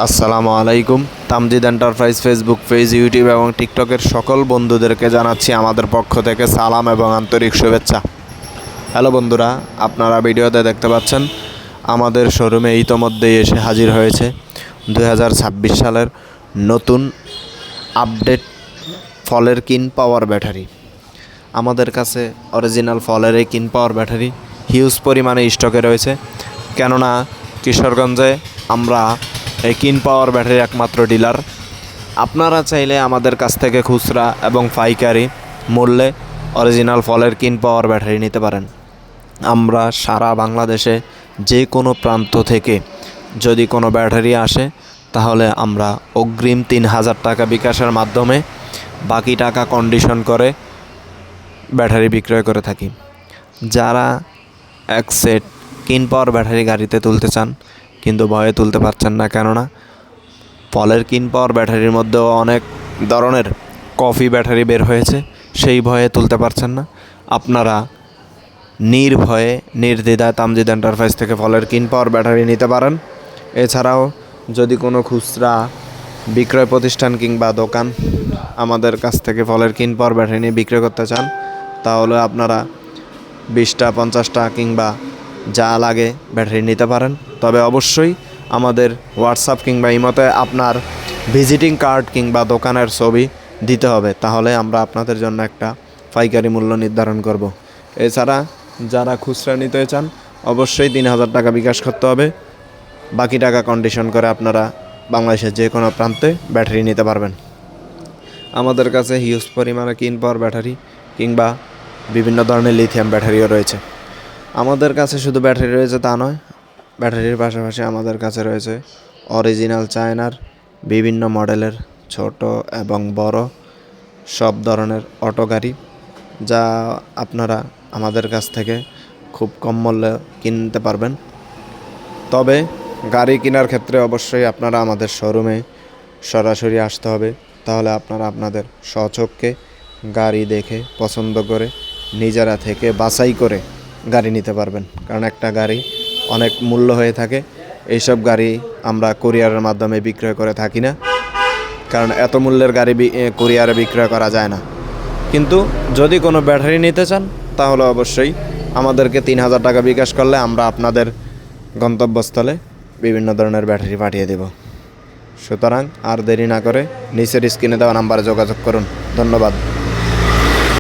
আসসালামু আলাইকুম। Tamjid enterprise Facebook page, YouTube এবং টিকটকের সকল বন্ধুদেরকে জানাচ্ছি আমাদের পক্ষ থেকে সালাম এবং আন্তরিক শুভেচ্ছা। হ্যালো বন্ধুরা, আপনারা ভিডিওতে দেখতে পাচ্ছেন আমাদের শোরুমে ইতোমধ্যেই এসে হাজির হয়েছে 2026 সালের নতুন আপডেট ফলের কিন পাওয়ার ব্যাটারি। আমাদের কাছে অরিজিনাল ফলের এই কিন পাওয়ার ব্যাটারি হিউজ পরিমাণে স্টকে রয়েছে, কেননা কিশোরগঞ্জে আমরা এই কিন পাওয়ার ব্যাটারির একমাত্র ডিলার। আপনারা চাইলে আমাদের কাছ থেকে খুচরা এবং পাইকারি মূল্যে অরিজিনাল ফলের কিন পাওয়ার ব্যাটারি নিতে পারেন। আমরা সারা বাংলাদেশে যে কোনো প্রান্ত থেকে যদি কোনো ব্যাটারি আসে তাহলে আমরা অগ্রিম 3000 টাকা বিকাশের মাধ্যমে বাকি টাকা কন্ডিশন করে ব্যাটারি বিক্রয় করে থাকি। যারা এক সেট কিন পাওয়ার ব্যাটারি গাড়িতে তুলতে চান কিন্তু ভয়ে তুলতে পারছেন না, কেননা ফলের কিন পাওয়ার ব্যাটারির মধ্যেও অনেক ধরনের কফি ব্যাটারি বের হয়েছে, সেই ভয়ে তুলতে পারছেন না, আপনারা নির্ভয়ে নির্দ্বিধায় তামজিদ এন্টারপ্রাইজ থেকে ফলের কিন পাওয়ার ব্যাটারি নিতে পারেন। এছাড়াও যদি কোনো খুচরা বিক্রয় প্রতিষ্ঠান কিংবা দোকান আমাদের কাছ থেকে ফলের কিন পাওয়ার ব্যাটারি নিয়ে বিক্রয় করতে চান তাহলে আপনারা 20টা 50টা কিংবা যা লাগে ব্যাটারি নিতে পারেন। তবে অবশ্যই আমাদের হোয়াটসঅ্যাপ কিংবা ইমোতে আপনার ভিজিটিং কার্ড কিংবা দোকানের ছবি দিতে হবে, তাহলে আমরা আপনাদের জন্য একটা পাইকারি মূল্য নির্ধারণ করব। এছাড়া যারা খুচরা নিতে চান অবশ্যই 3000 টাকা বিকাশ করতে হবে, বাকি টাকা কন্ডিশন করে আপনারা বাংলাদেশের যে কোনো প্রান্তে ব্যাটারি নিতে পারবেন। আমাদের কাছে হিউজ পরিমাণে কিন পাওয়ার ব্যাটারি কিংবা বিভিন্ন ধরনের লিথিয়াম ব্যাটারিও রয়েছে। আমাদের কাছে শুধু ব্যাটারি রয়েছে তা নয়, ব্যাটারির পাশাপাশি আমাদের কাছে রয়েছে অরিজিনাল চায়নার বিভিন্ন মডেলের ছোট এবং বড় সব ধরনের অটো গাড়ি, যা আপনারা আমাদের কাছ থেকে খুব কম মূল্যে কিনতে পারবেন। তবে গাড়ি কেনার ক্ষেত্রে অবশ্যই আপনারা আমাদের শোরুমে সরাসরি আসতে হবে, তাহলে আপনারা আপনাদের স্বচক্ষে গাড়ি দেখে পছন্দ করে নিজেরা থেকে বাছাই করে গাড়ি নিতে পারবেন। কারণ একটা গাড়ি অনেক মূল্য হয়ে থাকে, এইসব গাড়ি আমরা কুরিয়ারের মাধ্যমে বিক্রয় করে থাকি না, কারণ এত মূল্যের গাড়ি কুরিয়ারে বিক্রয় করা যায় না। কিন্তু যদি কোনো ব্যাটারি নিতে চান তাহলে অবশ্যই আমাদেরকে 3000 টাকা বিকাশ করলে আমরা আপনাদের গন্তব্যস্থলে বিভিন্ন ধরনের ব্যাটারি পাঠিয়ে দেব। সুতরাং আর দেরি না করে নিচের স্ক্রিনে দেওয়া নাম্বারে যোগাযোগ করুন। ধন্যবাদ।